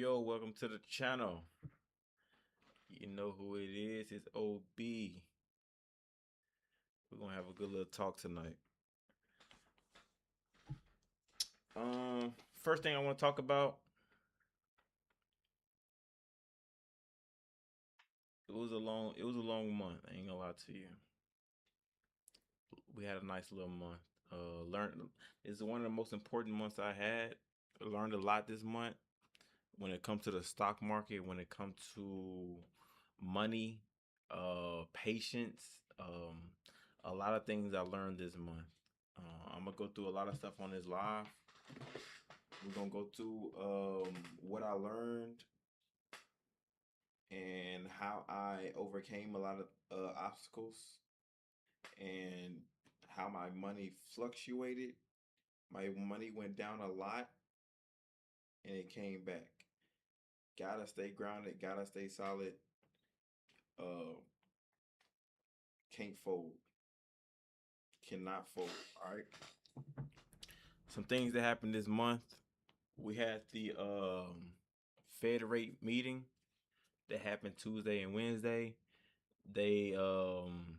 Yo, welcome to the channel. You know who it is. It's OB. We're gonna have a good little talk tonight. First thing I want to talk about. It was a long month. I ain't gonna lie to you. We had a nice little month. Learned It's one of the most important months I had. Learned a lot this month when it comes to the stock market, when it comes to money, patience, a lot of things I learned this month. I'm gonna go through a lot of stuff on this live. We're gonna go through what I learned and how I overcame a lot of obstacles and how my money fluctuated. My money went down a lot and it came back. Gotta stay grounded, gotta stay solid. Uh, can't fold, cannot fold. All right. Some things that happened this month. We had the Fed rate meeting that happened Tuesday and Wednesday. They um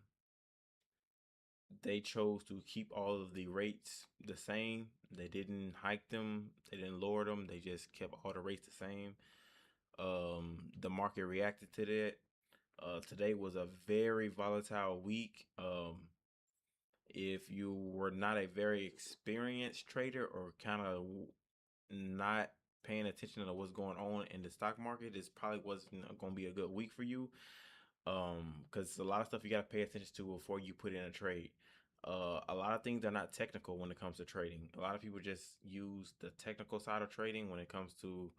they chose to keep all of the rates the same. They didn't hike them. They didn't lower them. They just kept all the rates the same. The market reacted to that. Today was a very volatile week. If you were not a very experienced trader or kind of not paying attention to what's going on in the stock market, this probably wasn't going to be a good week for you. Because a lot of stuff you got to pay attention to before you put in a trade. A lot of things are not technical when it comes to trading. A lot of people just use the technical side of trading when it comes to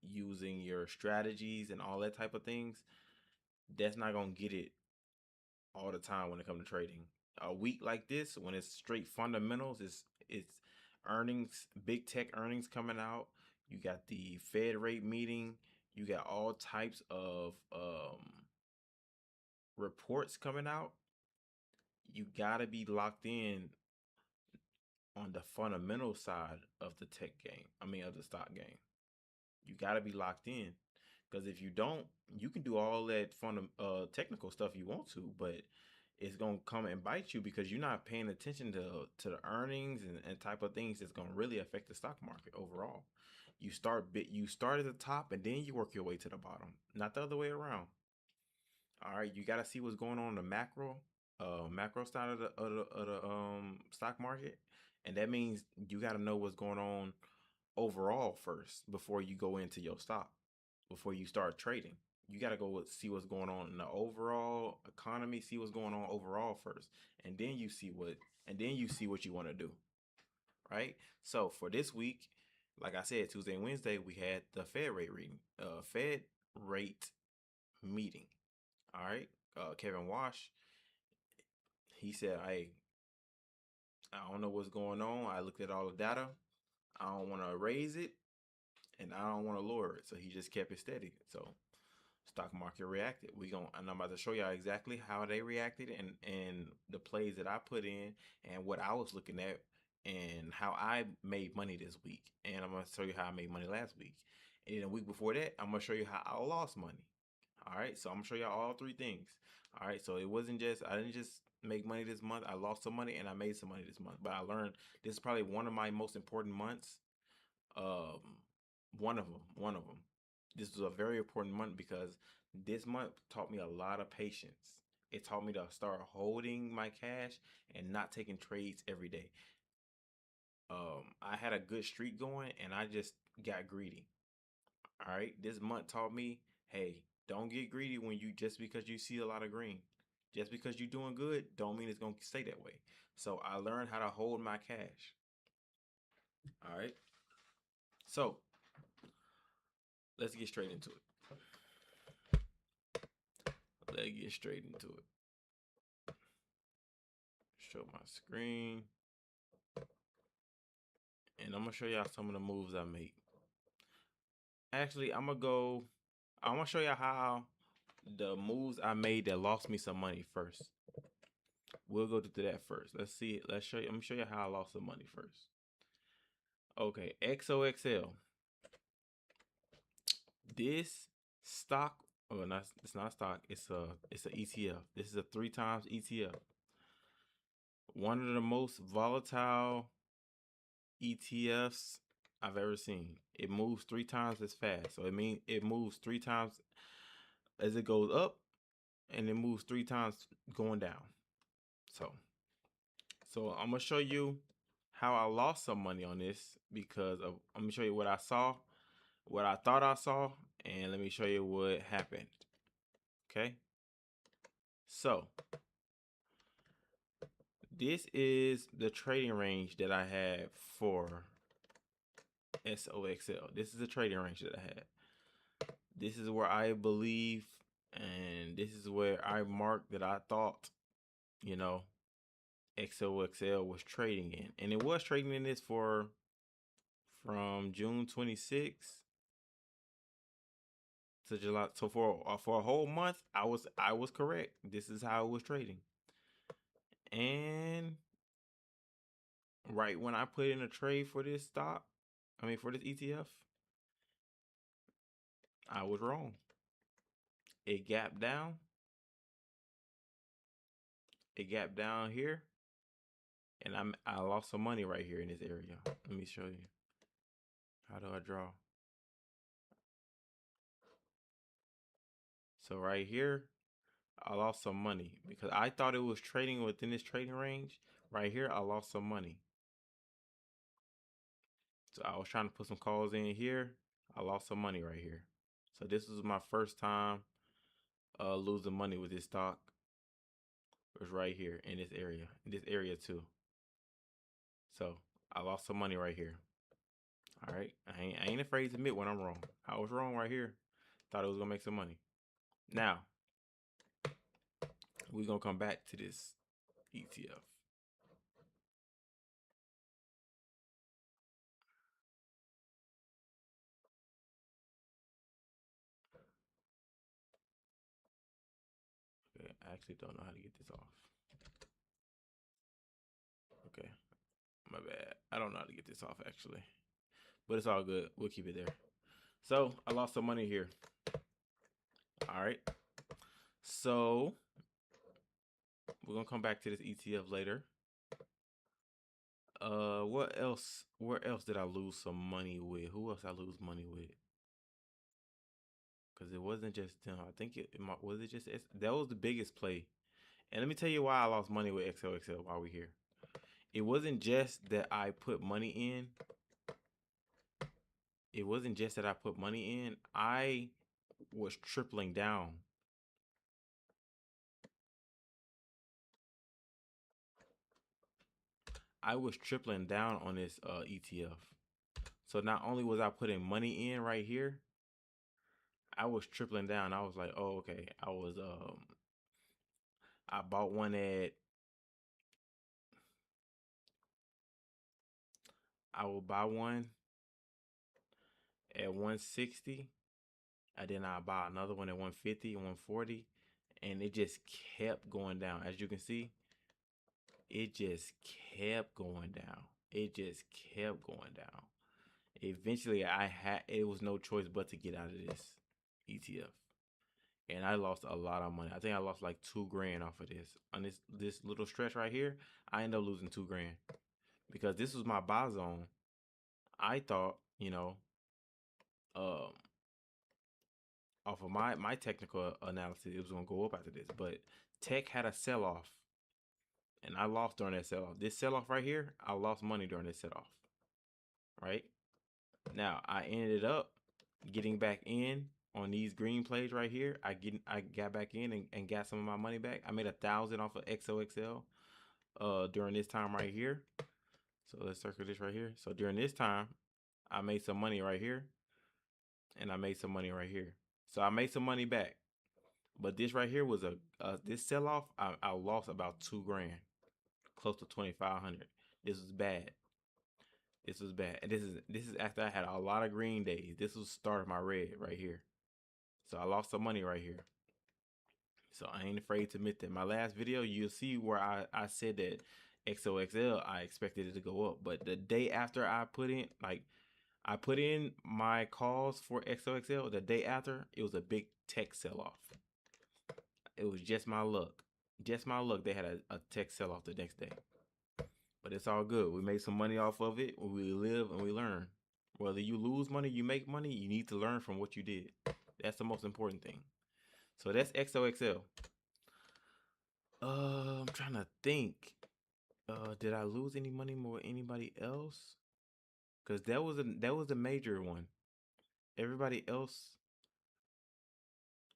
using your strategies and all that type of things. That's not gonna get it all the time when it comes to trading. A week like this, when it's straight fundamentals, it's earnings, big tech earnings coming out. You got the Fed rate meeting. You got all types of reports coming out. You gotta be locked in on the fundamental side of the tech game. I mean, of the stock game. You gotta be locked in, because if you don't, you can do all that technical stuff you want to, but it's gonna come and bite you because you're not paying attention to the earnings and type of things that's gonna really affect the stock market overall. You start at the top and then you work your way to the bottom, not the other way around. All right, you got to see what's going on in the macro side of the stock market, and that means you got to know what's going on overall first before you go into your stock. Before you start trading, you got to see what's going on in the overall economy, see what's going on overall first, and then you see what you want to do, right? So for this week, like I said, Tuesday and Wednesday, we had the Fed rate meeting. All right. Kevin Wash, he said, "Hey, I don't know what's going on. I looked at all the data. I don't want to raise it and I don't want to lower it." So he just kept it steady. So stock market reacted. And I'm about to show y'all exactly how they reacted and the plays that I put in and what I was looking at and how I made money this week. And I'm gonna show you how I made money last week. And then a week before that, I'm gonna show you how I lost money. All right, so I'm gonna show y'all all three things. All right, so I didn't just make money this month. I lost some money and I made some money this month. But I learned this is probably one of my most important months. Um, one of them. This was a very important month because this month taught me a lot of patience. It taught me to start holding my cash and not taking trades every day. I had a good streak going and I just got greedy. All right. This month taught me, hey, don't get greedy when you just because you see a lot of green. Just because you're doing good, don't mean it's gonna stay that way. So I learned how to hold my cash. All right. So let's get straight into it. Let's get straight into it. Show my screen. And I'm gonna show y'all some of the moves I made. Actually, I'm gonna show y'all how the moves I made that lost me some money first. We'll go through that first. Let's see. Let's show you. I'm gonna show you how I lost some money first. Okay, XOXL. This stock, well, not it's not stock. It's a ETF. This is a 3 times ETF. One of the most volatile ETFs I've ever seen. It moves 3 times as fast. So it means it moves 3 times as it goes up, and it moves 3 times going down. So I'm gonna show you how I lost some money on this because I'm gonna show you what I saw, what I thought I saw, and let me show you what happened. Okay. So this is the trading range that I had for SOXL. This is the trading range that I had. This is where I believe, and this is where I marked that I thought, you know, XOXL was trading in. And it was trading in this from June 26th to July. So for a whole month, I was correct. This is how it was trading. And right when I put in a trade for this stock, for this ETF, I was wrong. It gapped down. It gapped down here, and I lost some money right here in this area. Let me show you. How do I draw? So right here, I lost some money because I thought it was trading within this trading range. Right here, I lost some money. So I was trying to put some calls in here. I lost some money right here. So this was my first time losing money with this stock. It was right here in this area too. So I lost some money right here. All right, I ain't afraid to admit when I'm wrong. I was wrong right here. Thought it was gonna make some money. Now we're gonna come back to this ETF. Okay, I actually don't know how to get this off. Okay, my bad. I don't know how to get this off actually, but it's all good. We'll keep it there. So I lost some money here. All right. So we're gonna come back to this ETF later. What else? Where else did I lose some money with? Who else I lose money with? Because it wasn't just them. I think was it just that was the biggest play. And let me tell you why I lost money with XOXL while we're here. It wasn't just that I put money in. It wasn't just that I put money in. I was tripling down. I was tripling down on this ETF. So not only was I putting money in right here, I was tripling down. I was like, oh, okay. I bought one at, I will buy one at 160, and then I buy another one at 150, 140, and it just kept going down. As you can see, it just kept going down. It just kept going down. Eventually, it was no choice but to get out of this ETF. And I lost a lot of money. I think I lost like 2 grand off of this. On this little stretch right here, I ended up losing 2 grand because this was my buy zone. I thought, um, off of my technical analysis, it was gonna go up after this, but tech had a sell off, and I lost during that sell off. This sell off right here, I lost money during this sell off. Right now, I ended up getting back in on these green plays right here. I got back in and got some of my money back. I made 1,000 off of XOXL during this time right here. So let's circle this right here. So during this time, I made some money right here, and I made some money right here. So I made some money back. But this right here was this sell off. I lost about 2 grand, close to 2,500. This was bad. This was bad, and this is after I had a lot of green days. This was start of my red right here. So I lost some money right here. So I ain't afraid to admit that. My last video, you'll see where I said that XOXL, I expected it to go up. But the day after I put in, like, I put in my calls for XOXL the day after. It was a big tech sell off. It was just my luck. Just my luck. They had a tech sell off the next day. But it's all good. We made some money off of it. We live and we learn. Whether you lose money, you make money, you need to learn from what you did. That's the most important thing. So that's XOXL. I'm trying to think. Did I lose any money more than anybody else? Cause that was a major one. Everybody else,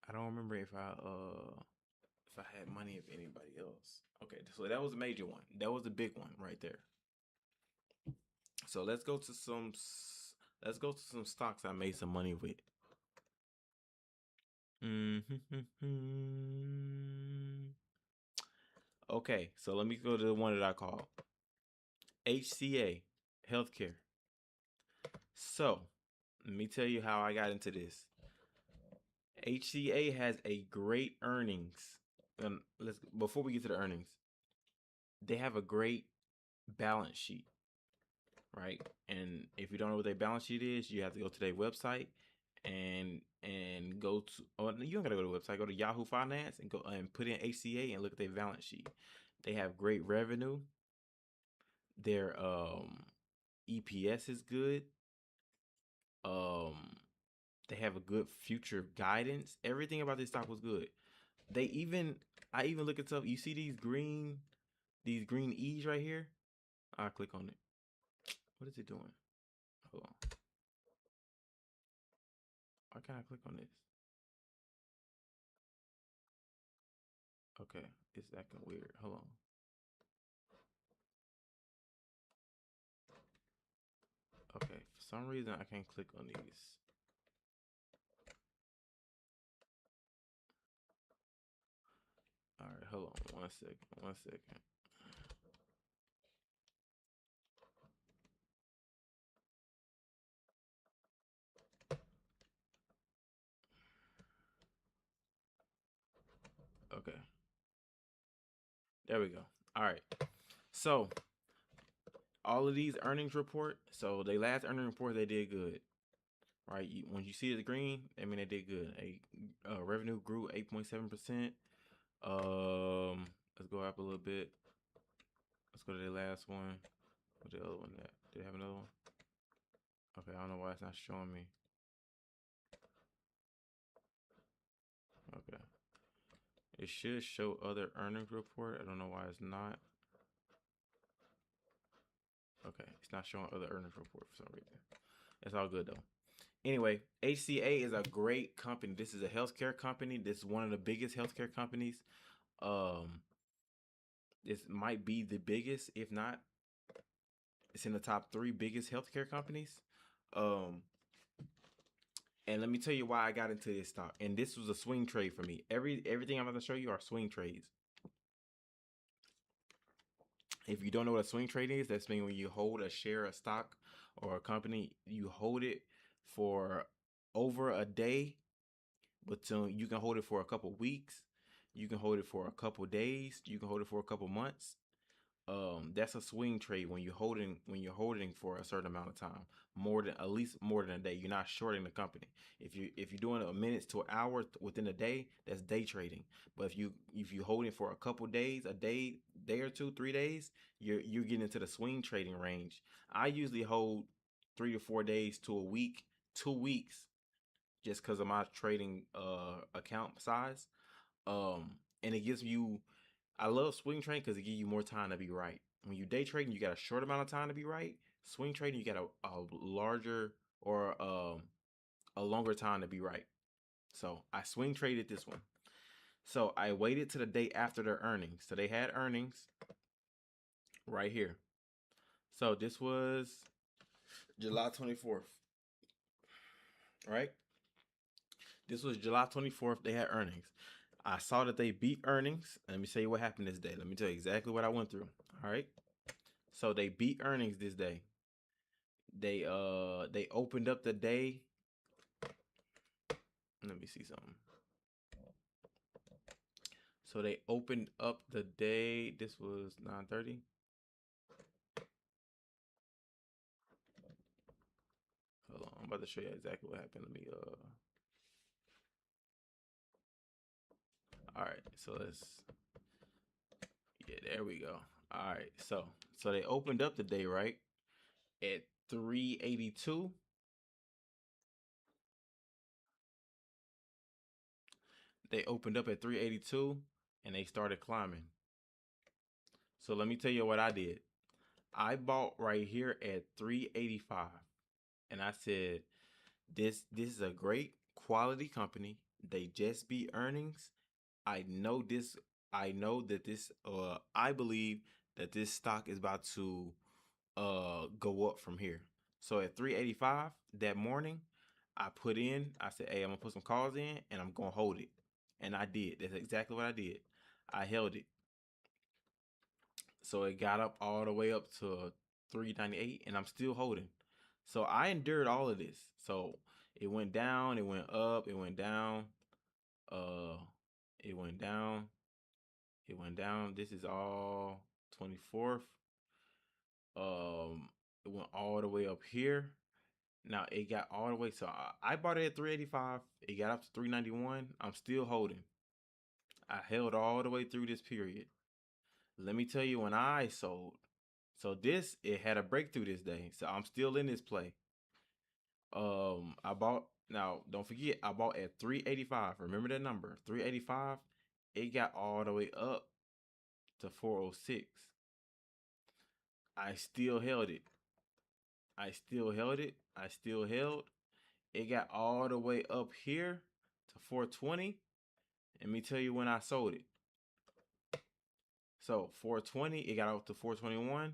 I don't remember if I had money of anybody else. Okay, so that was a major one. That was a big one right there. So let's go to some stocks I made some money with. Okay, so let me go to the one that I call HCA Healthcare. So let me tell you how I got into this. HCA has a great earnings. Before we get to the earnings, they have a great balance sheet, right? And if you don't know what their balance sheet is, you have to go to their website and go to. Oh, you don't gotta go to the website. Go to Yahoo Finance and go and put in HCA and look at their balance sheet. They have great revenue. Their EPS is good. They have a good future guidance. Everything about this stock was good. I even look at stuff. You see these green E's right here? I'll click on it. What is it doing? Hold on. Why can't I click on this? Okay, it's acting weird. Hold on. Okay, for some reason I can't click on these. All right, hold on 1 second. 1 second. Okay. There we go. All right. So all of these earnings report. So they last earning report, they did good, right? When you see the green, I mean they did good. Revenue grew 8.7%. Let's go up a little bit. Let's go to the last one. What's the other one? That did they have another one? Okay, I don't know why it's not showing me. Okay, it should show other earnings report. I don't know why it's not. Okay, it's not showing other earnings report for some reason. It's all good though. Anyway, HCA is a great company. This is a healthcare company. This is one of the biggest healthcare companies. This might be the biggest, if not, it's in the top 3 biggest healthcare companies. And let me tell you why I got into this stock. And this was a swing trade for me. Everything I'm going to show you are swing trades. If you don't know what a swing trade is, that's mean when you hold a share of stock or a company, you hold it for over a day, but you can hold it for a couple weeks, you can hold it for a couple days, you can hold it for a couple months. That's a swing trade when you're holding for a certain amount of time, at least more than a day. You're not shorting the company. If you're doing a minutes to an hour within a day, that's day trading. But if you holding for a couple days, a day or two, 3 days, you're getting into the swing trading range. I usually hold 3 to 4 days to a week, 2 weeks, just because of my trading account size. And it gives you I love swing trading because it gives you more time to be right. When you day trading, you got a short amount of time to be right. Swing trading, you got a larger or a longer time to be right. So I swing traded this one. So I waited to the day after their earnings. So they had earnings right here. So this was July 24th, right? This was July 24th. They had earnings. I saw that they beat earnings. Let me tell you what happened this day. Let me tell you exactly what I went through. All right. So they beat earnings this day. They opened up the day. Let me see something. So they opened up the day. This was 9:30. I'm about to show you exactly what happened. Let me all right, so let's, yeah, there we go. All right, so they opened up the day, right, at 382. They opened up at 382 and they started climbing. So let me tell you what I did. I bought right here at 385, and I said, this is a great quality company. They just beat earnings. I know this. I know that this. I believe that this stock is about to go up from here. So at 385 that morning, I put in. I said, "Hey, I'm gonna put some calls in, and I'm gonna hold it." And I did. That's exactly what I did. I held it. So it got up all the way up to 398, and I'm still holding. So I endured all of this. So it went down, it went up, it went down, uh, it went down, it went down. This is all 24th. Um, it went all the way up here. Now it got all the way. So I bought it at 385. It got up to 391. I'm still holding. I held all the way through this period. Let me tell you when I sold. So this, it had a breakthrough this day. So I'm still in this play. I bought, now don't forget, I bought at 385. Remember that number, 385. It got all the way up to 406. I still held it. I still held it. I still held. It got all the way up here to 420. Let me tell you when I sold it. So 420, it got up to 421.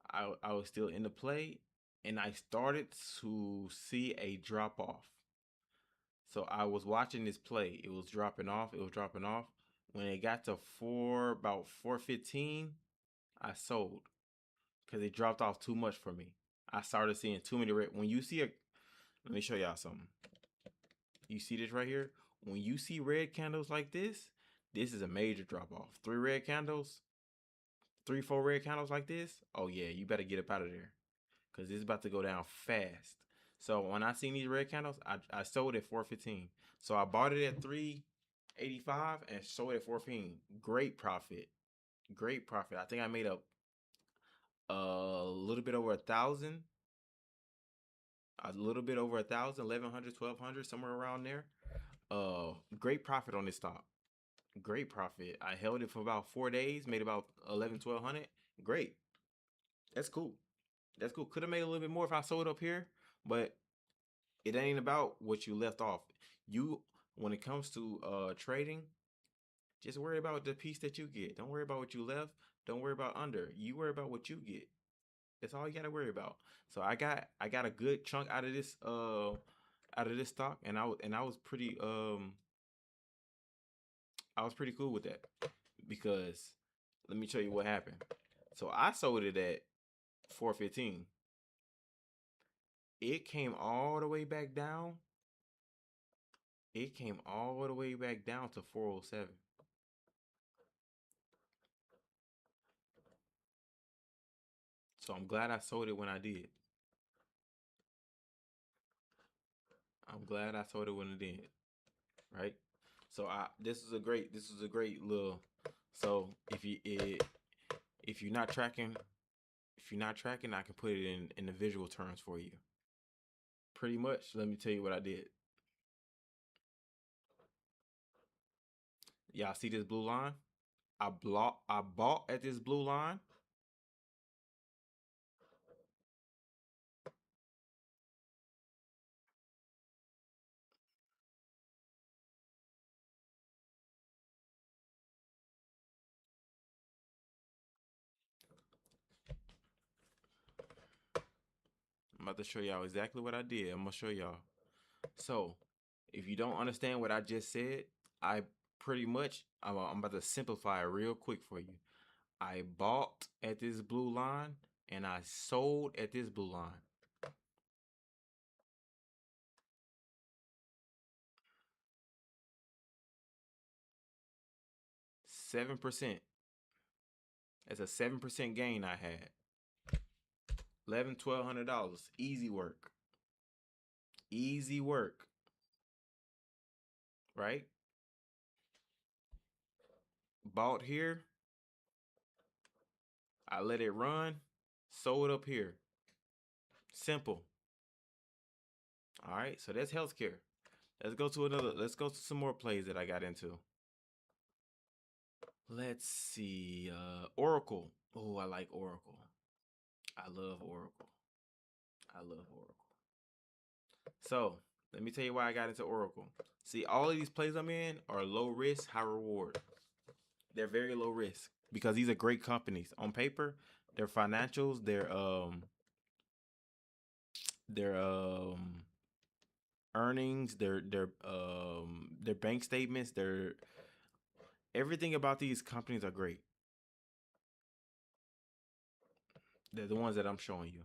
I was still in the play, and I started to see a drop off. So I was watching this play. It was dropping off. It was dropping off. When it got to about 415, I sold because it dropped off too much for me. I started seeing too many red. When you see a, let me show y'all something. You see this right here? When you see red candles like this is a major drop off. 3 red candles, 3, 4 red candles like this. Oh yeah, you better get up out of there because it's about to go down fast. So when I seen these red candles, I sold at 415. So I bought it at 385 and sold it at 415. Great profit. Great profit. I think I made up a little bit over 1,000. A little bit over 1,000, 1,100, 1,200, somewhere around there. Great profit on this stock. Great profit. I held it for about 4 days, made about 11, 1,200. Great. That's cool. That's cool. Could have made a little bit more if I sold up here, but it ain't about what you left off. You, when it comes to trading, just worry about the piece that you get. Don't worry about what you left. Don't worry about under. You worry about what you get. That's all you gotta worry about. So I got a good chunk out of this stock, and I was pretty I was pretty cool with that because let me show you what happened. So I sold it at 415. It came all the way back down. It came all the way back down to 407. So I'm glad I sold it when I did. I'm glad I sold it when I did. Right? So this is a great little, so if you're not tracking, I can put it in the visual terms for you. Pretty much, let me tell you what I did. Y'all see this blue line? I bought at this blue line. I'm about to show y'all exactly what I did. I'm gonna show y'all. So, if you don't understand what I just said, I pretty much, I'm about to simplify it real quick for you. I bought at this blue line and I sold at this blue line. 7%. That's a 7% gain I had. $1,100, $1,200. Easy work. Easy work, right? Bought here, I let it run, sold up here. Simple. All right, so that's healthcare. Let's go to some more plays that I got into. Let's see. Oracle. Oh, I like Oracle. I love Oracle. I love Oracle. So let me tell you why I got into Oracle. See, all of these plays I'm in are low risk, high reward. They're very low risk because these are great companies. On paper, their financials, their earnings, their bank statements, their everything about these companies are great. They're the ones that I'm showing you.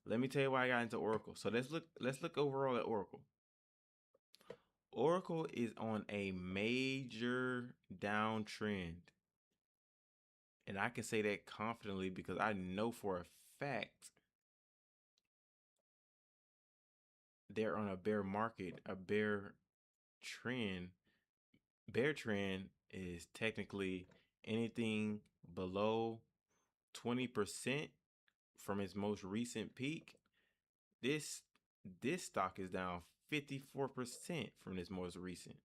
Let me tell you why I got into Oracle. So let's look overall at Oracle. Oracle is on a major downtrend. And I can say that confidently because I know for a fact they're on a bear market, a trend. Bear trend is technically anything below 20% from its most recent peak. This this stock is down 54% from this most recent.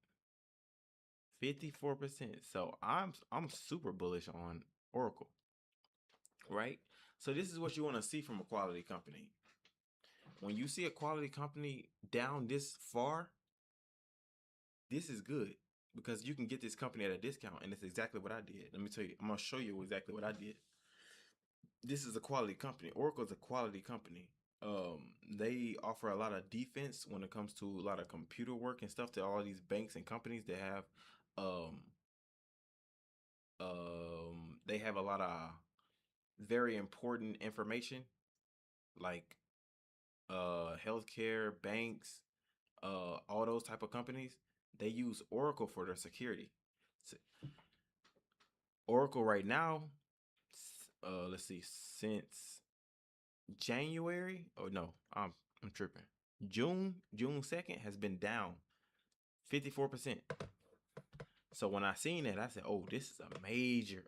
54%. So I'm super bullish on Oracle, right? So this is what you want to see from a quality company. When you see a quality company down this far, this is good because you can get this company at a discount, and it's exactly what I did. Let me tell you, I'm gonna show you exactly what I did. This is a quality company. Oracle is a quality company. They offer a lot of defense when it comes to a lot of computer work and stuff to all these banks and companies that have um they have a lot of very important information like healthcare, banks, all those type of companies. They use Oracle for their security. So Oracle right now, let's see, since January, oh no, I'm tripping. June 2nd has been down 54%. So when I seen that, I said, "Oh, this is a major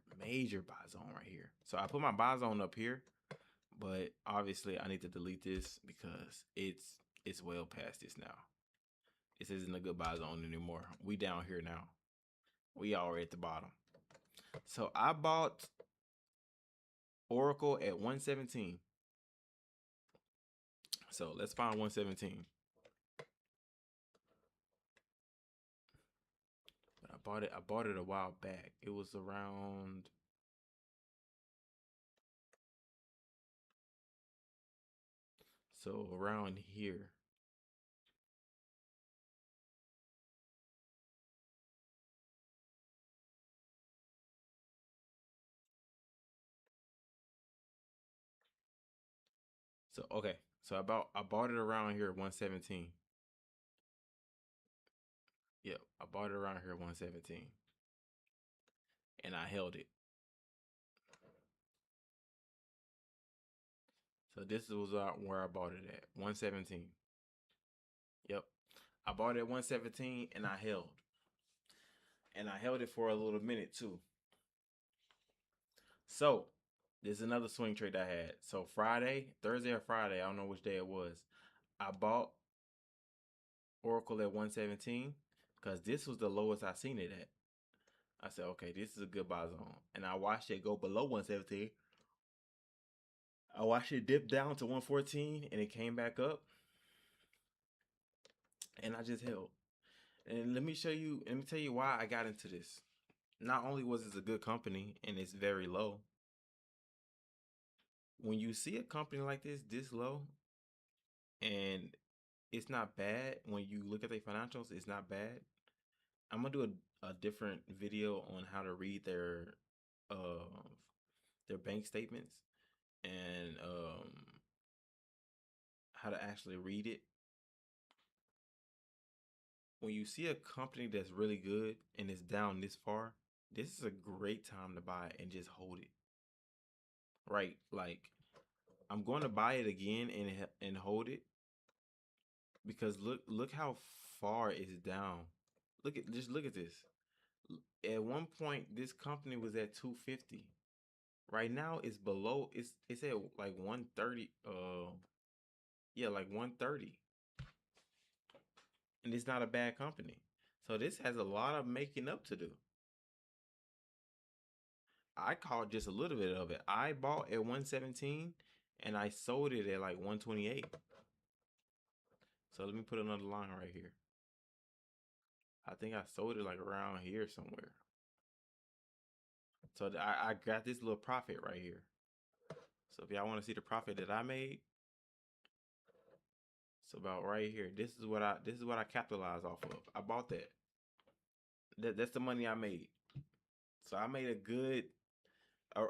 buy zone right here." So I put my buy zone up here, but obviously I need to delete this because it's well past this now. This isn't a good buy zone anymore. We down here now. We already at the bottom. So I bought Oracle at 117. So let's find 117. But I bought it a while back. It was around around here. So okay. So I bought it around here at 117. Yep, I bought it around here at 117. And I held it. So this was where I bought it at 117. Yep. I bought it at 117 and I held. And I held it for a little minute too. So there's another swing trade I had. So Thursday or Friday, I don't know which day it was. I bought Oracle at 117 because this was the lowest I seen it at. I said, okay, this is a good buy zone. And I watched it go below 117. I watched it dip down to 114 and it came back up. And I just held. And let me tell you why I got into this. Not only was this a good company and it's very low, when you see a company like this low, and it's not bad when you look at their financials, it's not bad. I'm gonna do a different video on how to read uh their bank statements and how to actually read it. When you see a company that's really good and it's down this far, this is a great time to buy and just hold it. Right? Like I'm going to buy it again and hold it, because look how far it's down. Look at this. At one point, this company was at 250. Right now, it's below. It's at like 130. Yeah, like 130, and it's not a bad company. So this has a lot of making up to do. I caught just a little bit of it. I bought at 117 and I sold it at like 128. So let me put another line right here. I think I sold it like around here somewhere. So I got this little profit right here. So if y'all want to see the profit that I made, it's about right here. This is what I capitalized off of. I bought that. That's the money I made. So I made a good a,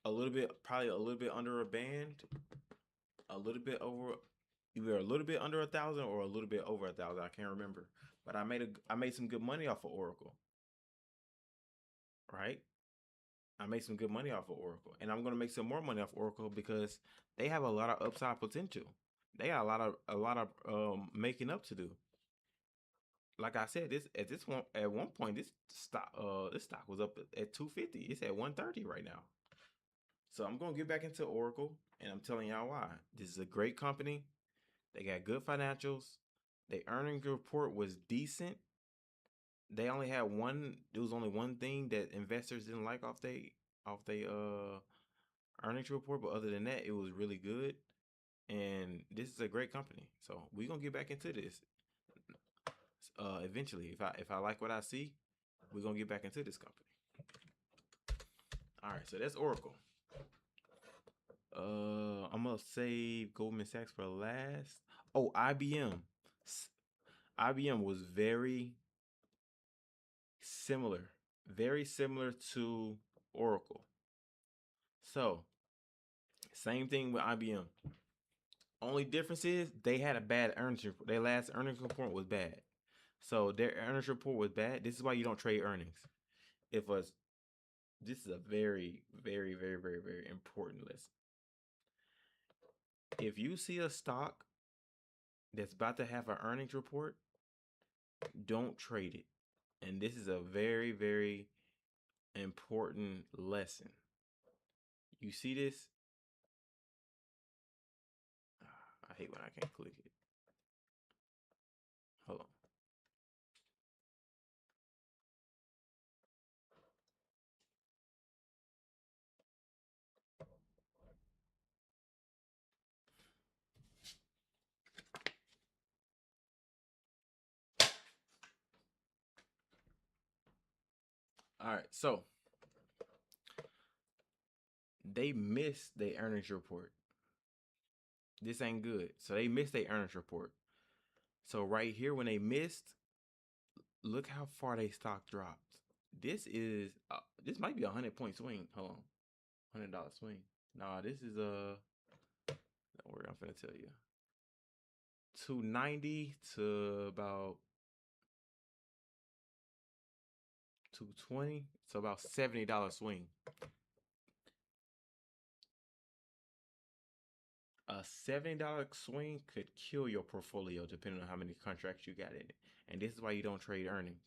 a little bit, probably a little bit under a band, a little bit over, either a little bit under 1,000 or a little bit over 1,000. I can't remember, but I made some good money off of Oracle, right? I made some good money off of Oracle, and I'm gonna make some more money off Oracle because they have a lot of upside potential. They got a lot of making up to do. Like I said, this one at one point this stock was up at 250. It's at 130 right now. So I'm gonna get back into Oracle, and I'm telling y'all why. This is a great company. They got good financials. The earnings report was decent. They only had one. There was only one thing that investors didn't like off they earnings report, but other than that, it was really good. And this is a great company. So we're gonna get back into this eventually. If I like what I see, we're gonna get back into this company. All right, so that's Oracle. I'm gonna save Goldman Sachs for last. Oh, IBM. IBM was very similar to Oracle. So, same thing with IBM. Only difference is they had a bad earnings report. Their last earnings report was bad. So their earnings report was bad. This is why you don't trade earnings. If us, this is a very important lesson. If you see a stock that's about to have an earnings report, don't trade it. And this is a very important lesson. You see this? I hate when I can't click it. Hold on. All right, so they missed their earnings report. This ain't good. So they missed their earnings report. So right here, when they missed, look how far they stock dropped. This might be a 100-point swing. Hold on, $100 swing. Nah, this is don't worry, I'm finna tell you. 290 to about 220. So about $70 swing. A $70 swing could kill your portfolio depending on how many contracts you got in it. And this is why you don't trade earnings.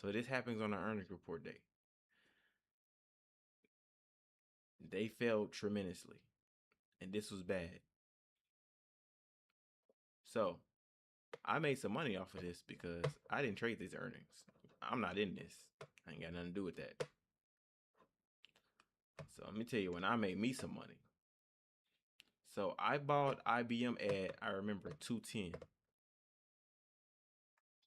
So this happens on the earnings report day. They failed tremendously. And this was bad. So I made some money off of this because I didn't trade these earnings. I'm not in this. I ain't got nothing to do with that. So let me tell you when I made me some money. So I bought IBM at, I remember, 210.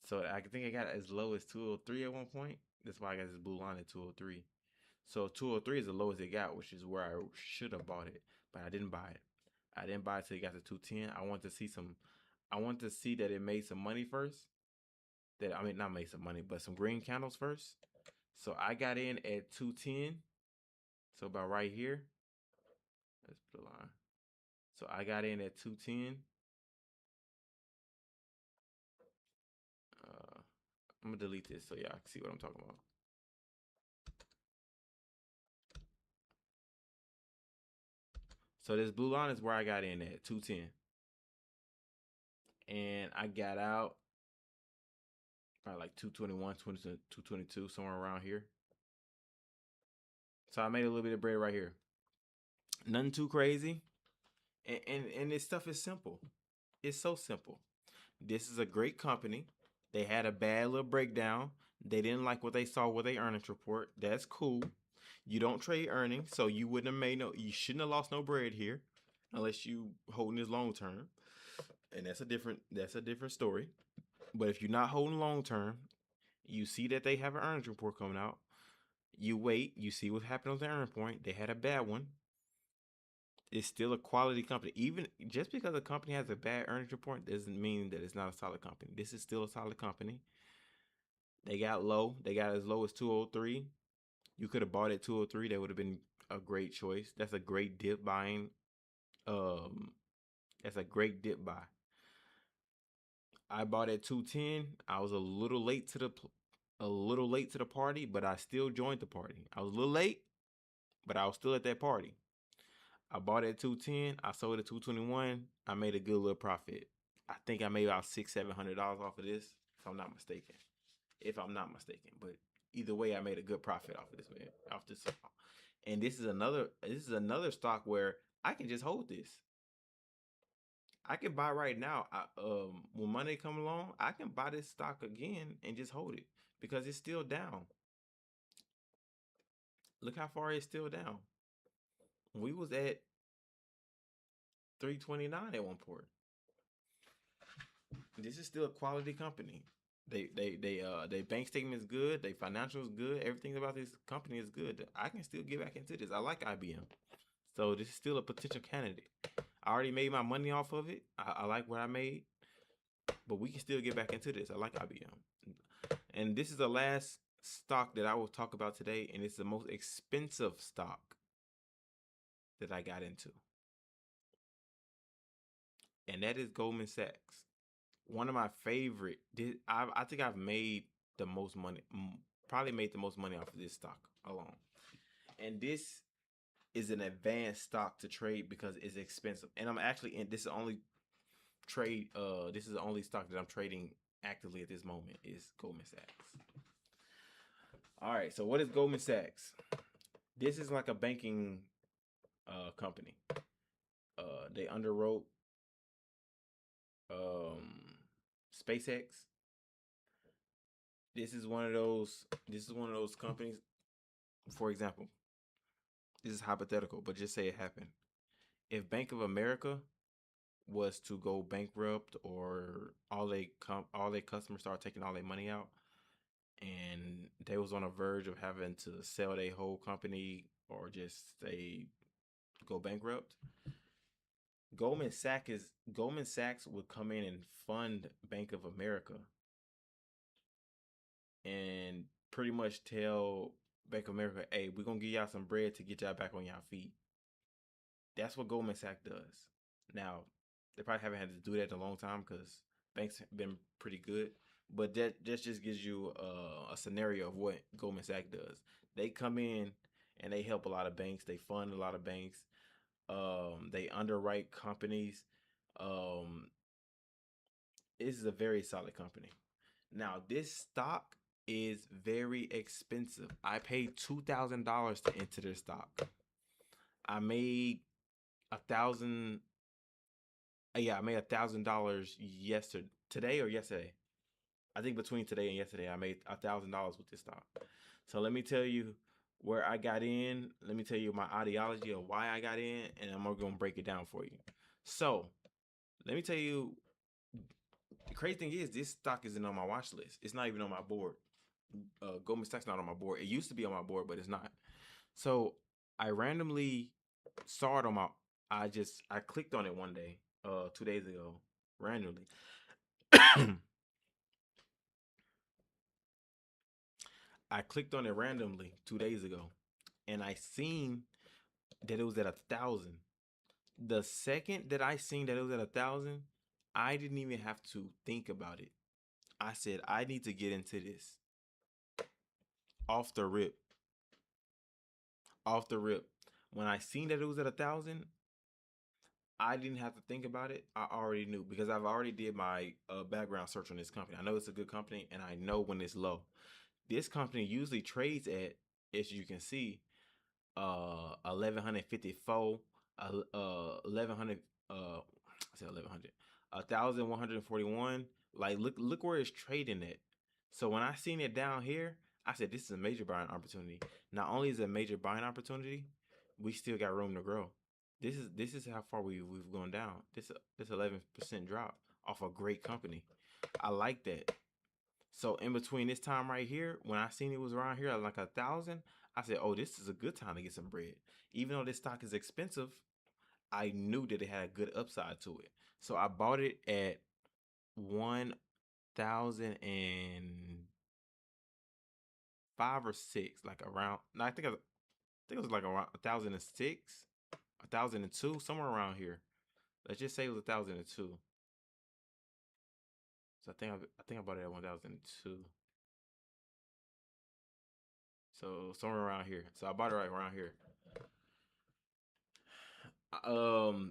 So I think I got as low as 203 at one point. That's why I got this blue line at 203. So 203 is the lowest it got, which is where I should have bought it, but I didn't buy it. I didn't buy it till it got to 210. I want to see that it made some money first. That I mean not made some money, but some green candles first. So I got in at 210. So about right here. Let's put a line. So I got in at 210. I'm gonna delete this so y'all can see what I'm talking about. So this blue line is where I got in at 210. and I got out probably like 221, 222, somewhere around here. So I made a little bit of bread right here. Nothing too crazy. And this stuff is simple. It's so simple. This is a great company. They had a bad little breakdown. They didn't like what they saw with their earnings report. That's cool. You don't trade earnings, so you wouldn't have made no. You shouldn't have lost no bread here, unless you holding this long term, and that's a different story. But if you're not holding long term, you see that they have an earnings report coming out. You wait. You see what happened on the earning point. They had a bad one. It's still a quality company. Even just because a company has a bad earnings report doesn't mean that it's not a solid company. This is still a solid company. They got low. They got as low as 203. You could have bought at 203. That would have been a great choice. That's a great dip buying. Um, that's a great dip buy. I bought at 210. I was a little late to the party, but I still joined the party. I was a little late, but I was still at that party. I bought at 210. I sold at 221. I made a good little profit. I think I made about $600-700 off of this, if I'm not mistaken. If I'm not mistaken, but either way, I made a good profit off of this, man. Off this, and this is another stock where I can just hold this. I can buy right now. When Monday come along, I can buy this stock again and just hold it because it's still down. Look how far it's still down. We was at 329 at one point. This is still a quality company. They bank statement is good. They financial is good. Everything about this company is good. I can still get back into this. I like IBM, so this is still a potential candidate. I already made my money off of it. I like what I made, but we can still get back into this. I like IBM, and this is the last stock that I will talk about today, and it's the most expensive stock that I got into, and that is Goldman Sachs. One of my favorite. I think I've made the most money. Probably made the most money off of this stock alone. And this is an advanced stock to trade because it's expensive. And I'm actually in. This is the only trade. This is the only stock that I'm trading actively at this moment is Goldman Sachs. All right. So what is Goldman Sachs? This is like a banking company. They underwrote um SpaceX. This is one of those companies. For example, this is hypothetical, but just say it happened. If Bank of America was to go bankrupt or all they customers start taking all their money out and they was on a verge of having to sell their whole company or just say go bankrupt, Goldman Sachs would come in and fund Bank of America and pretty much tell Bank of America, hey, we're gonna give y'all some bread to get y'all back on y'all feet. That's what Goldman Sachs does. Now, they probably haven't had to do that in a long time because banks have been pretty good. But that just gives you a scenario of what Goldman Sachs does. They come in and they help a lot of banks. They fund a lot of banks. They underwrite companies. Um, this is a very solid company. Now, this stock is very expensive. I paid $2,000 to enter this stock. I made 1,000. Yeah, I made $1,000 yesterday, today or yesterday. I think between today and yesterday, I made $1,000 with this stock. So let me tell you where I got in. Let me tell you my ideology of why I got in, and I'm gonna break it down for you. So let me tell you, the crazy thing is this stock isn't on my watch list. It's not even on my board. Goldman Sachs not on my board. It used to be on my board, but it's not. So I randomly saw it on my. I clicked on it one day, 2 days ago, randomly. I clicked on it randomly 2 days ago, and I seen that it was at 1,000. The second that I seen that it was at 1,000, I didn't even have to think about it. I said I need to get into this off the rip, off the rip. When I seen that it was at 1,000, I didn't have to think about it. I already knew because I've already did my background search on this company. I know it's a good company, and I know when it's low. This company usually trades at, as you can see, 1154, 1100, I said 1100, 1141. Like look where it's trading at. So when I seen it down here, I said this is a major buying opportunity. Not only is it a major buying opportunity, we still got room to grow. This is how far we've gone down. This 11% drop off a great company. I like that. So in between this time right here, when I seen it was around here at like 1,000, I said, "Oh, this is a good time to get some bread." Even though this stock is expensive, I knew that it had a good upside to it. So I bought it at 1,005 or six, like around. No, I think it was like around 1,006, 1,002, somewhere around here. Let's just say it was 1,002. So I think I bought it at 1,002. So somewhere around here. So I bought it right around here.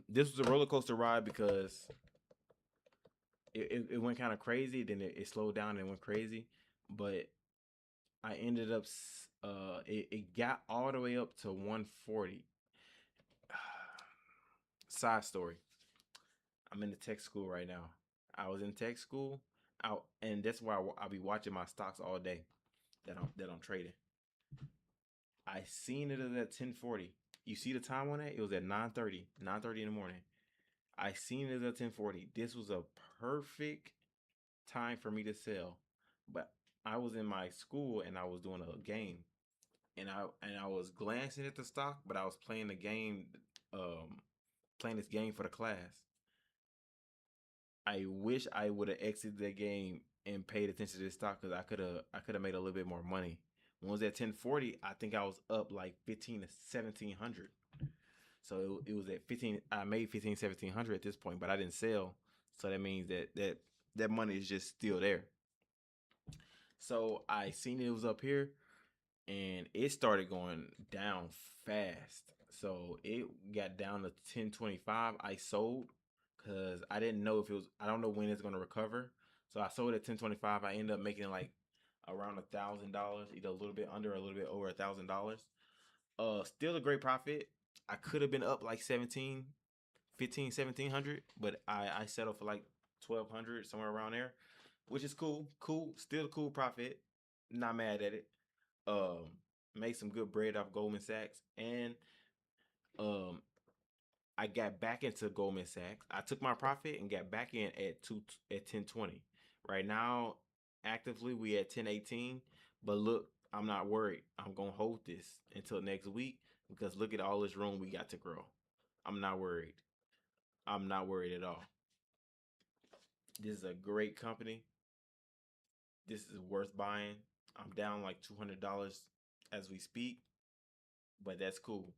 This was a roller coaster ride because it went kind of crazy. Then it slowed down and went crazy, but I ended up it got all the way up to 140. Side story: I'm in the tech school right now. I was in tech school out, and that's why I'll be watching my stocks all day that I'm trading. I seen it at 1040. You see the time on it? It was at 9:30, 9:30 in the morning. I seen it at 1040. This was a perfect time for me to sell. But I was in my school and I was doing a game. And I was glancing at the stock, but I was playing the game, um, playing this game for the class. I wish I would have exited that game and paid attention to this stock because I could have made a little bit more money. When it was at 1040, I think I was up like 15 to 1700. So it was at 15. I made 15 1700 at this point, but I didn't sell. So that means that money is just still there. So I seen it was up here, and it started going down fast. So it got down to 1025. I sold because I didn't know if it was. I don't know when it's gonna recover. So I sold at 1025. I ended up making like around $1,000, either a little bit under, or a little bit over $1,000. Still a great profit. I could have been up like 17, 15, 1700, but I settled for like 1,200, somewhere around there, which is cool. Cool, still a cool profit. Not mad at it. Um, Made some good bread off Goldman Sachs, and um, I got back into Goldman Sachs. I took my profit and got back in at 1020. Right now, actively we at 1018. But look, I'm not worried. I'm gonna hold this until next week because look at all this room we got to grow. I'm not worried. I'm not worried at all. This is a great company. This is worth buying. I'm down like $200 as we speak, but that's cool.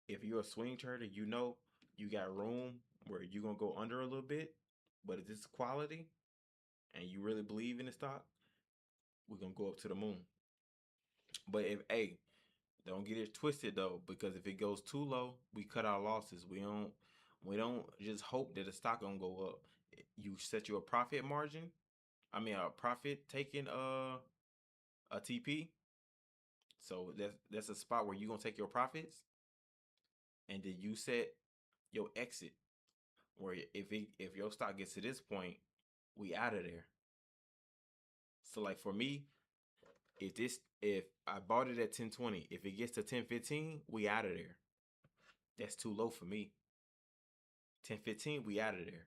If you're a swing trader, you know you got room where you're gonna go under a little bit, but if this is quality and you really believe in the stock, we're gonna go up to the moon. But if hey, don't get it twisted though, because if it goes too low, we cut our losses. We don't just hope that the stock gonna go up. You set you a profit margin. I mean a profit taking a TP. So that's a spot where you're gonna take your profits and then you set your exit where if your stock gets to this point, we out of there. So like for me, if I bought it at 1020, if it gets to 1015, we out of there. That's too low for me. 1015, we out of there.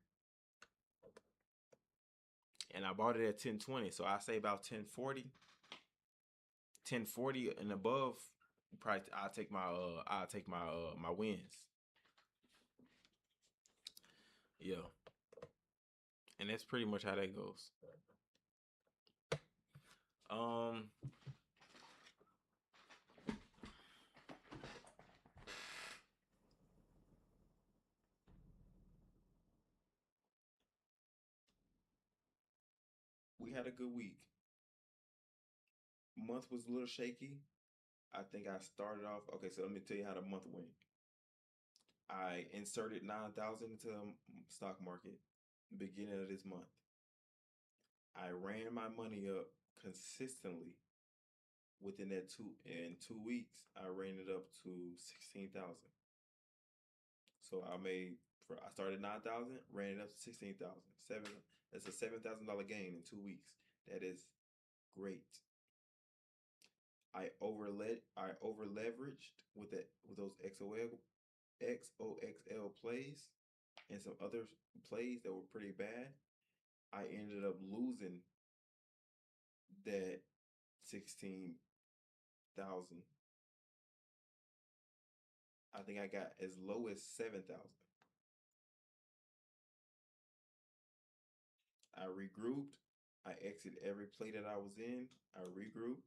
And I bought it at 1020, so I say about 1040 and above. Probably I'll take my wins. Yeah, and that's pretty much how that goes. Um, we had a good week. Month was a little shaky. I think I started off. Okay, so let me tell you how the month went. I inserted 9,000 into the stock market beginning of this month. I ran my money up consistently within that 2 weeks. I ran it up to 16,000. So I started 9,000, ran it up to 16,000. That's a $7,000 gain in 2 weeks. That is great. I over leveraged with those XOXL plays and some other plays that were pretty bad. I ended up losing that 16,000. I think I got as low as 7,000. I regrouped. I exited every play that I was in. I regrouped.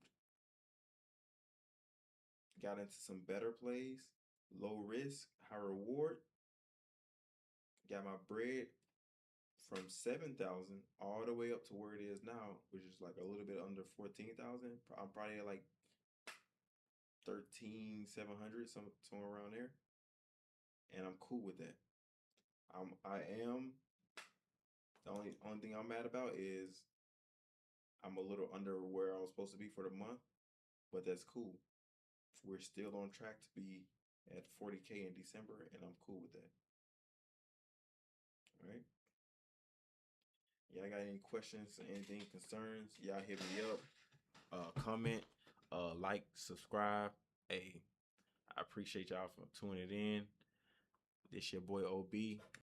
Got into some better plays, low risk, high reward. Got my bread from 7,000 all the way up to where it is now, which is like a little bit under 14,000. I'm probably at like 13,700, somewhere around there, and I'm cool with that. I am the only thing I'm mad about is I'm a little under where I was supposed to be for the month, but that's cool. We're still on track to be at 40K in December, and I'm cool with that. All right. Y'all got any questions, anything, concerns? Y'all hit me up. Comment, like, subscribe. Hey, I appreciate y'all for tuning in. This your boy OB.